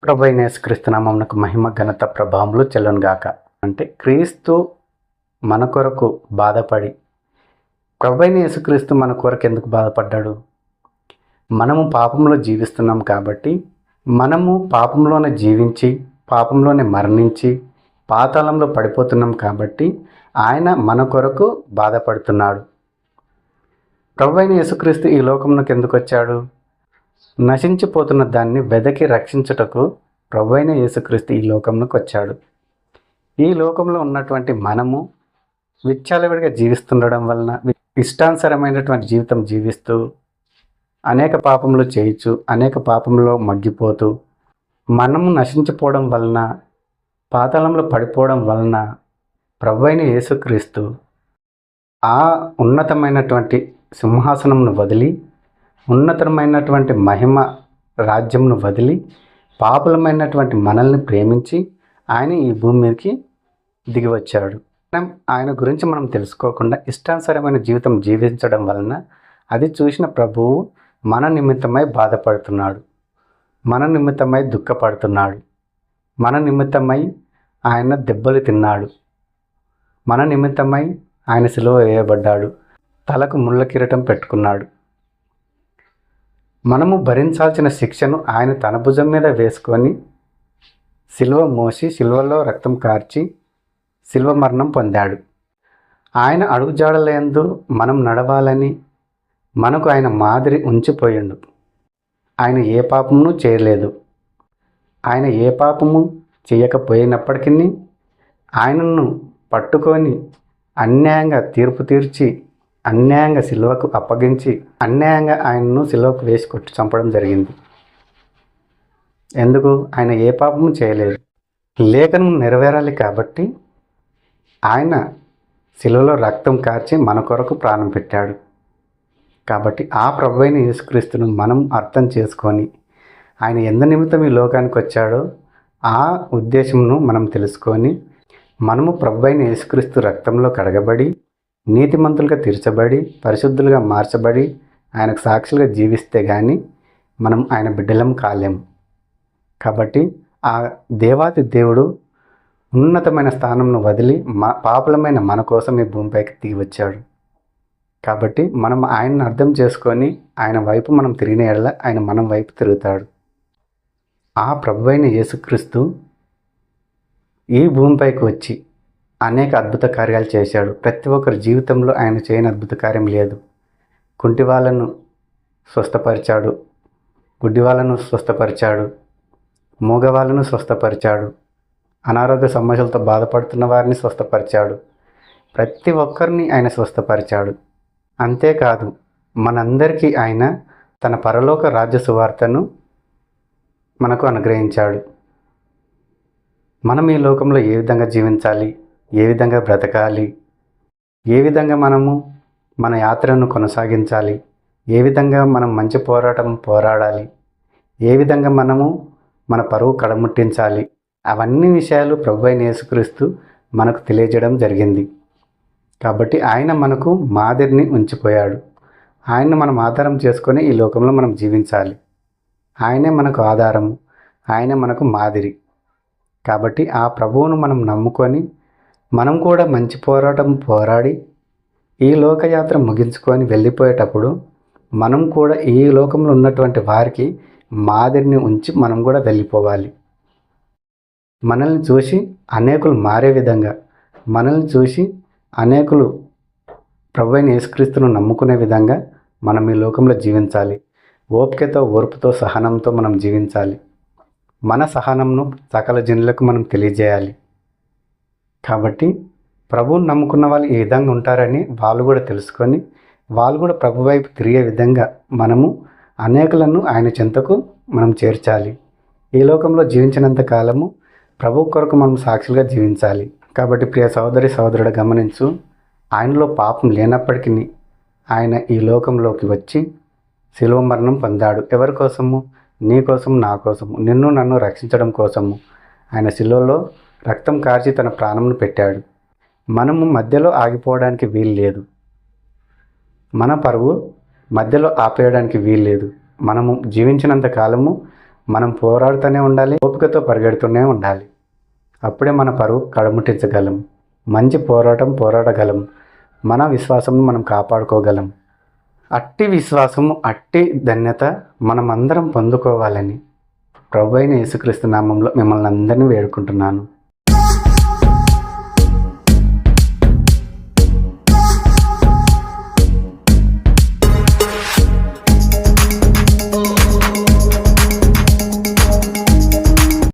ప్రభువైన యేసుక్రీస్తు నామమునకు మహిమ ఘనత ప్రభావములు చెల్లునుగాక. అంటే క్రీస్తు మన కొరకు బాధపడి, ప్రభువైన యేసుక్రీస్తు మన కొరకు ఎందుకు బాధపడ్డాడు? మనము పాపంలో జీవిస్తున్నాం కాబట్టి, మనము పాపంలోనే జీవించి, పాపంలోనే మరణించి, పాతాళంలో పడిపోతున్నాం కాబట్టి ఆయన మన కొరకు బాధపడుతున్నాడు. ప్రభువైన యేసుక్రీస్తు ఈ లోకమునకు ఎందుకు వచ్చాడు? నశించిపోతున్న దాన్ని వెదకి రక్షించుటకు ప్రభువైన యేసుక్రీస్తు ఈ లోకంలోకి వచ్చాడు. ఈ లోకంలో ఉన్నటువంటి మనము విచ్చలవిడిగా జీవిస్తుండడం వలన, ఇష్టానుసరమైనటువంటి జీవితం జీవిస్తూ అనేక పాపములు చేయొచ్చు, అనేక పాపంలో మగ్గిపోతూ మనము నశించిపోవడం వలన, పాతాళంలో పడిపోవడం వలన ప్రభువైన యేసుక్రీస్తు ఆ ఉన్నతమైనటువంటి సింహాసనంను వదిలి, ఉన్నతమైనటువంటి మహిమ రాజ్యంను వదిలి, పాపులమైనటువంటి మనల్ని ప్రేమించి ఆయన ఈ భూమి మీదకి దిగి వచ్చాడు. ఆయన గురించి మనం తెలుసుకోకుండా ఇష్టానుసరమైన జీవితం జీవించడం వలన అది చూసిన ప్రభువు మన నిమిత్తమై బాధపడుతున్నాడు, మన నిమిత్తమై దుఃఖపడుతున్నాడు, మన నిమిత్తమై ఆయన దెబ్బలు తిన్నాడు, మన నిమిత్తమై ఆయన సిలువ వేయబడ్డాడు, తలకు ముళ్ళ కిరీటం పెట్టుకున్నాడు. మనము భరించాల్సిన శిక్షను ఆయన తన భుజం మీద వేసుకొని సిలువ మోసి, సిలువలో రక్తం కార్చి సిలువ మరణం పొందాడు. ఆయన అడుగుజాడలందు మనం నడవాలని మనకు ఆయన మాదిరి ఉంచిపోయిండు. ఆయన ఏ పాపమును చేయలేదు. ఆయన ఏ పాపము చేయకపోయినప్పటికీ ఆయనను పట్టుకొని అన్యాయంగా తీర్పు తీర్చి, అన్యాయంగా సిలువకు అప్పగించి, అన్యాయంగా ఆయనను సిలువకు వేసి కొట్టి చంపడం జరిగింది. ఎందుకు? ఆయన ఏ పాపము చేయలేదు. లేఖనం నెరవేరాలి కాబట్టి ఆయన సిలువలో రక్తం కార్చి మన కొరకు ప్రాణం పెట్టాడు. కాబట్టి ఆ ప్రభువైన యేసుక్రీస్తును మనం అర్థం చేసుకొని ఆయన ఎంత నిమిత్తం ఈ లోకానికి వచ్చాడో ఆ ఉద్దేశమును మనం తెలుసుకొని, మనము ప్రభువైన యేసుక్రీస్తు రక్తంలో కడగబడి, నీతిమంతులుగా తీర్చబడి, పరిశుద్ధులుగా మార్చబడి, ఆయనకు సాక్షులుగా జీవిస్తే కానీ మనం ఆయన బిడ్డలం కాలేము. కాబట్టి ఆ దేవాతి దేవుడు ఉన్నతమైన స్థానంను వదిలి పాపులమైన మన కోసం ఈ భూమిపైకి దిగి వచ్చాడు. కాబట్టి మనం ఆయనను అర్థం చేసుకొని ఆయన వైపు మనం తిరిగిన ఎడల ఆయన మనం వైపు తిరుగుతాడు. ఆ ప్రభువైన యేసుక్రీస్తు ఈ భూమిపైకి వచ్చి అనేక అద్భుత కార్యాలు చేశాడు. ప్రతి ఒక్కరి జీవితంలో ఆయన చేయని అద్భుత కార్యం లేదు. కుంటి వాళ్ళను స్వస్థపరిచాడు, గుడ్డి వాళ్ళను స్వస్థపరిచాడు, మూగవాళ్ళను స్వస్థపరిచాడు, అనారోగ్య సమస్యలతో బాధపడుతున్న వారిని స్వస్థపరిచాడు. ప్రతి ఒక్కరిని ఆయన స్వస్థపరిచాడు. అంతేకాదు మనందరికీ ఆయన తన పరలోక రాజ్య సువార్తను మనకు అనుగ్రహించాడు. మనం ఈ లోకంలో ఏ విధంగా జీవించాలి, ఏ విధంగా బ్రతకాలి, ఏ విధంగా మనము మన యాత్రను కొనసాగించాలి, ఏ విధంగా మనం మంచి పోరాటం పోరాడాలి, ఏ విధంగా మనము మన పరువు కడముట్టించాలి, అవన్నీ విషయాలు ప్రభువైన యేసుక్రీస్తు మనకు తెలియజేయడం జరిగింది. కాబట్టి ఆయన మనకు మాదిరిని ఉంచిపోయాడు. ఆయన్ని మనం ఆధారం చేసుకొని ఈ లోకంలో మనం జీవించాలి. ఆయనే మనకు ఆధారము, ఆయనే మనకు మాదిరి. కాబట్టి ఆ ప్రభువును మనం నమ్ముకొని మనం కూడా మంచి పోరాటం పోరాడి ఈ లోకయాత్ర ముగించుకొని వెళ్ళిపోయేటప్పుడు మనం కూడా ఈ లోకంలో ఉన్నటువంటి వారికి మాదిరిని ఉంచి మనం కూడా వెళ్ళిపోవాలి. మనల్ని చూసి అనేకులు మారే విధంగా, మనల్ని చూసి అనేకులు ప్రభువైన యేసుక్రీస్తును నమ్ముకునే విధంగా మనం ఈ లోకంలో జీవించాలి. ఓపికతో, ఓర్పుతో, సహనంతో మనం జీవించాలి. మన సహనంను సకల జనులకు మనం తెలియజేయాలి. కాబట్టి ప్రభువుని నమ్ముకున్న వాళ్ళు ఈ విధంగా ఉంటారని వాళ్ళు కూడా తెలుసుకొని వాళ్ళు కూడా ప్రభు వైపు తిరిగే విధంగా మనము అనేకులను ఆయన చెంతకు మనం చేర్చాలి. ఈ లోకంలో జీవించినంత కాలము ప్రభు కొరకు మనం సాక్షులుగా జీవించాలి. కాబట్టి ప్రియ సహోదరి సహోదరుడు గమనించు, ఆయనలో పాపం లేనప్పటికీ ఆయన ఈ లోకంలోకి వచ్చి శిలువ మరణం పొందాడు. ఎవరి కోసము? నీ కోసం, నా కోసము, నిన్ను నన్ను రక్షించడం కోసము ఆయన శిలువలో రక్తం కార్చి తన ప్రాణంను పెట్టాడు. మనము మధ్యలో ఆగిపోవడానికి వీలు లేదు. మన పరువు మధ్యలో ఆపేయడానికి వీలు లేదు. మనము జీవించినంత కాలము మనం పోరాడుతూనే ఉండాలి, ఓపికతో పరిగెడుతూనే ఉండాలి. అప్పుడే మన పరువు కడముట్టించగలం, మంచి పోరాడగలం, మన విశ్వాసం మనం కాపాడుకోగలం. అట్టి విశ్వాసము, అట్టి ధన్యత మనమందరం పొందుకోవాలని ప్రభువైన యేసుక్రీస్తు నామంలో మిమ్మల్ని అందరినీ వేడుకుంటున్నాను.